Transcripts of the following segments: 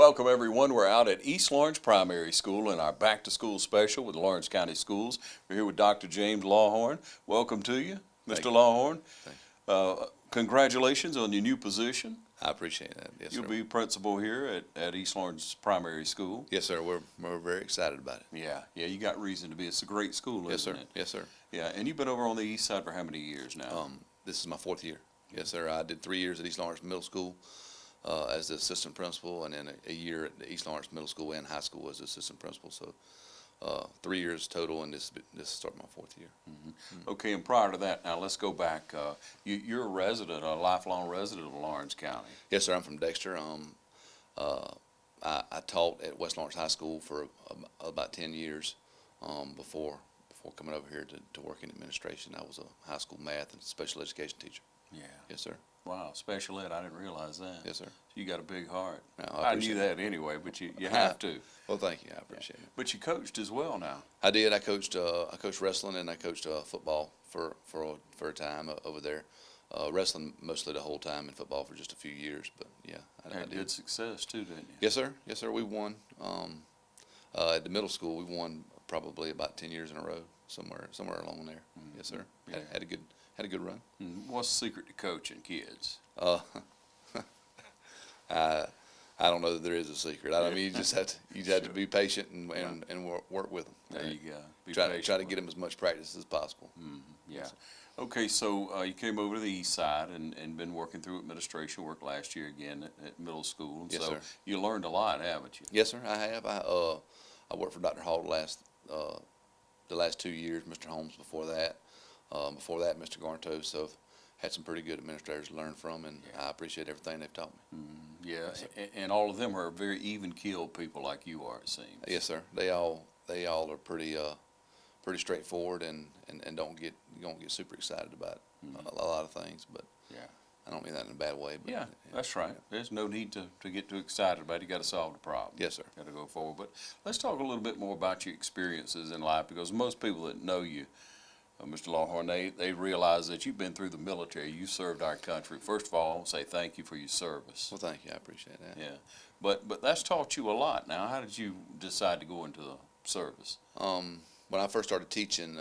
Welcome everyone. We're out at East Lawrence Primary School in our Back to School special with Lawrence County Schools. We're here with Dr. James Lawhorn. Welcome to you, Mr. Lawhorn. Congratulations on your new position. I appreciate that. Yes, You'll sir. be principal here at East Lawrence Primary School. Yes, sir. We're very excited about it. Yeah, you got reason to be. It's a great school, Yes, isn't sir. it? Yes, sir. Yeah, and you've been over on the east side for how many years now? This is my 4th year. Yes, sir. I did 3 years at East Lawrence Middle School as the assistant principal, and then a year at the East Lawrence Middle School and High School as the assistant principal. So 3 years total, and this started my 4th year. Okay, and prior to that, now let's go back. You're a resident, a lifelong resident of Lawrence County. Yes, sir. I'm from Dexter. I taught at West Lawrence High School for about 10 years before coming over here to work in administration. I was a high school math and special education teacher. Yeah. Yes, sir. Wow, special ed, I didn't realize that. Yes, sir. You got a big heart. No, I knew that anyway, but you have to. Well, thank you. I appreciate it. But you coached as well now. I did. I coached wrestling, and I coached football for a time over there. Wrestling mostly the whole time, and football for just a few years. But yeah, I Had did. good success too, didn't you? Yes, sir. Yes, sir. We won at the middle school. We won probably about 10 years in a row, somewhere along there. Yes, sir. Yeah. Had a good run. What's the secret to coaching kids? I don't know that there is a secret. I mean, you just have to be patient and work with them. There you go. Be Try patient to get them as much practice as possible. Yeah. Okay, so you came over to the east side and been working through administration work last year again at middle school. And Yes, so sir. you learned a lot, haven't you? Yes, sir. I have. I worked for Dr. Hall the last 2 years. Mr. Holmes before that. Mr. Garnto. So I've had some pretty good administrators to learn from, and I appreciate everything they've taught me. Yeah, and all of them are very even-keeled people like you are, it seems. Yes, sir. They all are pretty straightforward and don't get super excited about a lot of things. But Yeah. I don't mean that in a bad way. But Yeah, that's right. There's no need to get too excited about it. You got to solve the problem. Yes, sir. Got to go forward. But let's talk a little bit more about your experiences in life, because most people that know you, Mr. Lawhorn, they realize that you've been through the military. You served our country. First of all, I want to say thank you for your service. Well, thank you. I appreciate that. Yeah, but that's taught you a lot. Now, how did you decide to go into the service? When I first started teaching,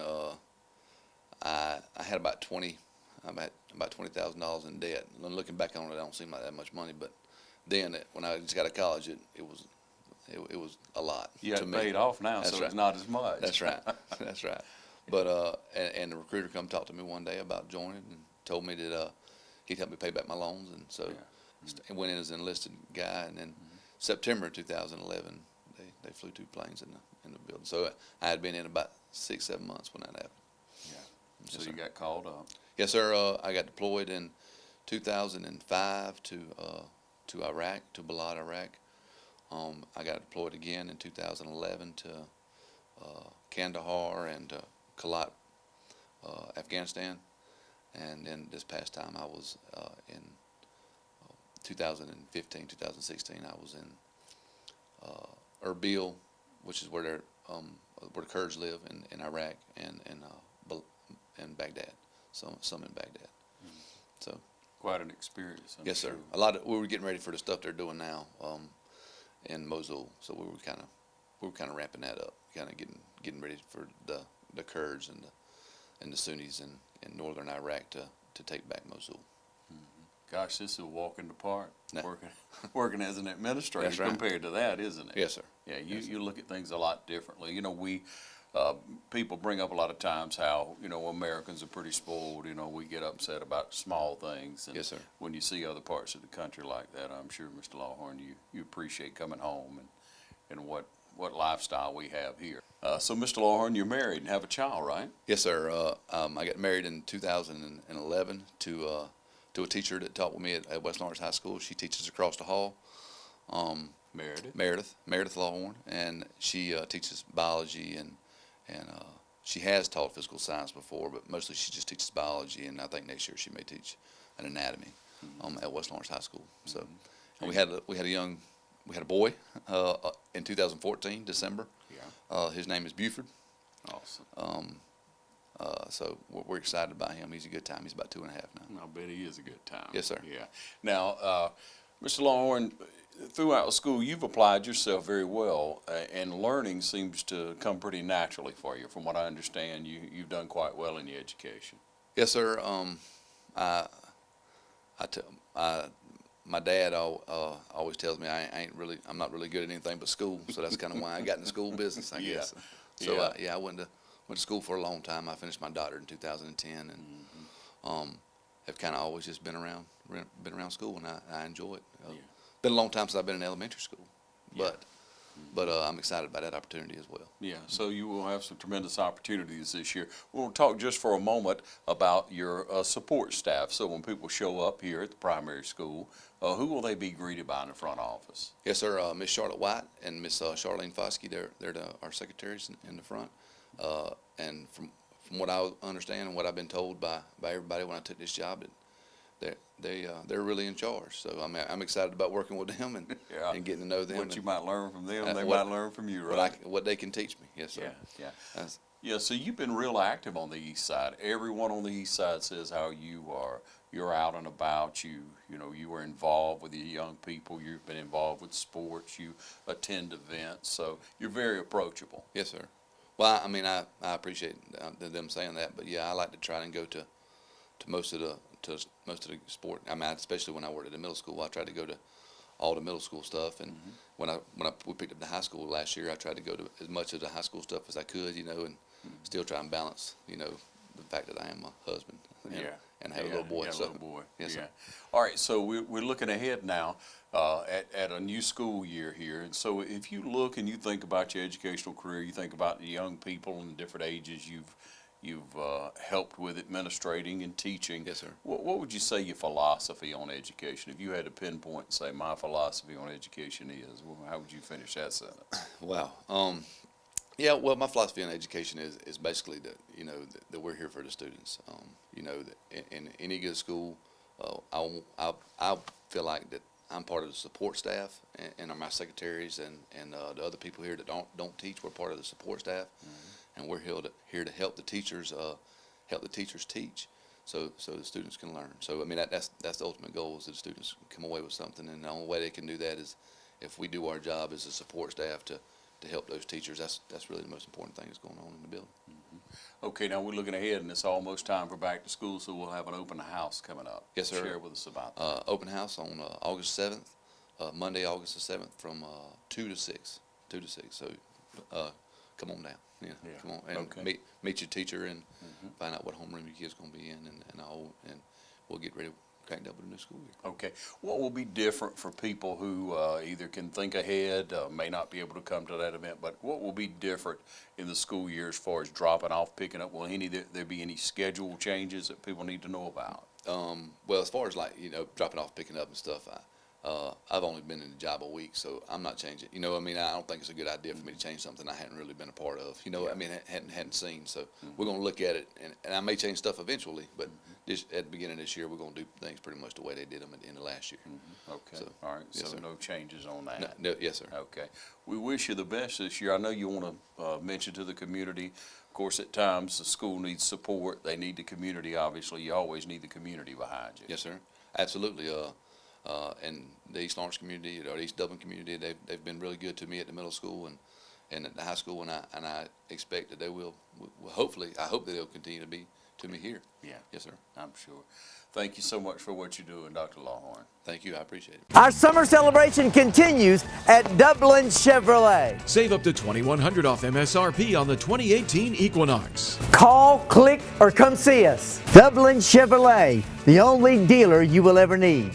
I had about $20,000 in debt. And looking back on it, I don't seem like that much money, but then when I just got out of college, it was a lot. You to had me. paid off now, That's so right. it's not as much. That's right. That's right. But and the recruiter come talk to me one day about joining and told me that he'd help me pay back my loans, and so I went in as an enlisted guy. And then September 2011, they flew 2 planes in the building. So I had been in about 6-7 months when that happened. Yeah. Yes, So sir. you got called up. Yes, sir. I got deployed in 2005 to Iraq, to Balad, Iraq. I got deployed again in 2011 to Kandahar and Kalat, Afghanistan, and then this past time I was in 2015, 2016. I was in Erbil, which is where the Kurds live in Iraq, and in Baghdad, some in Baghdad. So Quite an experience. I'm yes, sir. sure. We were getting ready for the stuff they're doing now in Mosul, so we were kind of ramping that up, kind of getting ready for the Kurds and the Sunnis in northern Iraq to take back Mosul. Gosh, this is a walk in the park. No. Working as an administrator That's right. compared to that, isn't it? Yes, sir. Yeah, you look at things a lot differently. You know, people bring up a lot of times how, Americans are pretty spoiled. We get upset about small things. And Yes, sir. when you see other parts of the country like that, I'm sure, Mr. Lawhorn, you appreciate coming home and what lifestyle we have here. So, Mr. Lawhorn, you're married and have a child, right? Yes, sir. I got married in 2011 to a teacher that taught with me at West Lawrence High School. She teaches across the hall. Meredith Lawhorn, and she teaches biology and she has taught physical science before, but mostly she just teaches biology, and I think next year she may teach an anatomy at West Lawrence High School. So, and we had a boy in 2014 December. Yeah. His name is Buford. Awesome. So we're excited about him. He's a good time. He's about 2.5 now. I bet he is a good time. Yes, sir. Yeah. Now, Mr. Lawhorn, throughout school, you've applied yourself very well, and learning seems to come pretty naturally for you. From what I understand, you've done quite well in your education. Yes, sir. I, I, t- I my dad always tells me I'm not really good at anything but school, so that's kind of why I got in the school business, I Yeah. guess. So Yeah. I went to school for a long time. I finished my doctorate in 2010, and have kind of always just been around school, and I enjoy it. Yeah. Been a long time since I've been in elementary school, Yeah. but I'm excited about that opportunity as well. Yeah, so you will have some tremendous opportunities this year. We'll talk just for a moment about your support staff. So when people show up here at the primary school, who will they be greeted by in the front office? Yes, sir. Miss Charlotte White and Miss Charlene Foskey, they're our secretaries in the front. And from what I understand and what I've been told by everybody when I took this job, they're really in charge. So I'm excited about working with them and Yeah. and getting to know them. What you might learn from them, they what- might learn from you, right? what they can teach me. Yes, sir. Yeah, yeah. That's- Yeah, so you've been real active on the east side. Everyone on the east side says how you're out and about. You were involved with the young people. You've been involved with sports. You attend events. So you're very approachable. Yes, sir. Well, I mean, I appreciate them saying that, but yeah, I like to try and go to most of the sport. I mean, especially when I worked at the middle school, I tried to go to all the middle school stuff, and when we picked up the high school last year, I tried to go to as much of the high school stuff as I could, and still try and balance, the fact that I am a husband and have a little boy. Yeah, So, little boy. yes, Yeah. sir. All right, so we're looking ahead now at a new school year here. And so if you look and you think about your educational career, you think about the young people in different ages you've helped with administrating and teaching. Yes, sir. What would you say your philosophy on education? If you had to pinpoint and say my philosophy on education is, well, how would you finish that sentence? Wow. Yeah, well, my philosophy on education is basically that that we're here for the students. That in any good school, I feel like that I'm part of the support staff, and my secretaries and the other people here that don't teach. We're part of the support staff, and we're here to help the teachers teach, so the students can learn. So I mean that's the ultimate goal, is that the students come away with something, and the only way they can do that is if we do our job as a support staff to help those teachers. That's really the most important thing that's going on in the building. Okay, now we're looking ahead, and it's almost time for back to school, so we'll have an open house coming up. Yes, sir. Share with us about that. Open house on August 7th, Monday, August the 7th, from 2 to 6. 2 to 6. So come on down. Yeah. Come on and Okay. meet your teacher and find out what homeroom your kid's going to be in, and we'll get ready cranked up with a new school year. Okay. What will be different for people who either can think ahead, may not be able to come to that event, but what will be different in the school year as far as dropping off, picking up? Will there be any schedule changes that people need to know about? Well, as far as dropping off, picking up and stuff, I've only been in the job a week, so I'm not changing. I mean, I don't think it's a good idea for me to change something I hadn't really been a part of. I mean, hadn't seen. So we're going to look at it, and I may change stuff eventually, but at the beginning of this year, we're going to do things pretty much the way they did them at the end of last year. Okay. So, All right. yes, So sir. no changes on that. No, yes, sir. Okay. We wish you the best this year. I know you want to mention to the community, of course, at times the school needs support. They need the community, obviously. You always need the community behind you. Yes, sir. Absolutely. And the East Lawrence community, or the East Dublin community, they've been really good to me at the middle school and at the high school, and I expect that they will. Hopefully, I hope that they'll continue to be to me here. Yeah. Yes, sir. I'm sure. Thank you so much for what you're doing, Dr. Lawhorn. Thank you. I appreciate it. Our summer celebration continues at Dublin Chevrolet. Save up to $2,100 off MSRP on the 2018 Equinox. Call, click, or come see us. Dublin Chevrolet, the only dealer you will ever need.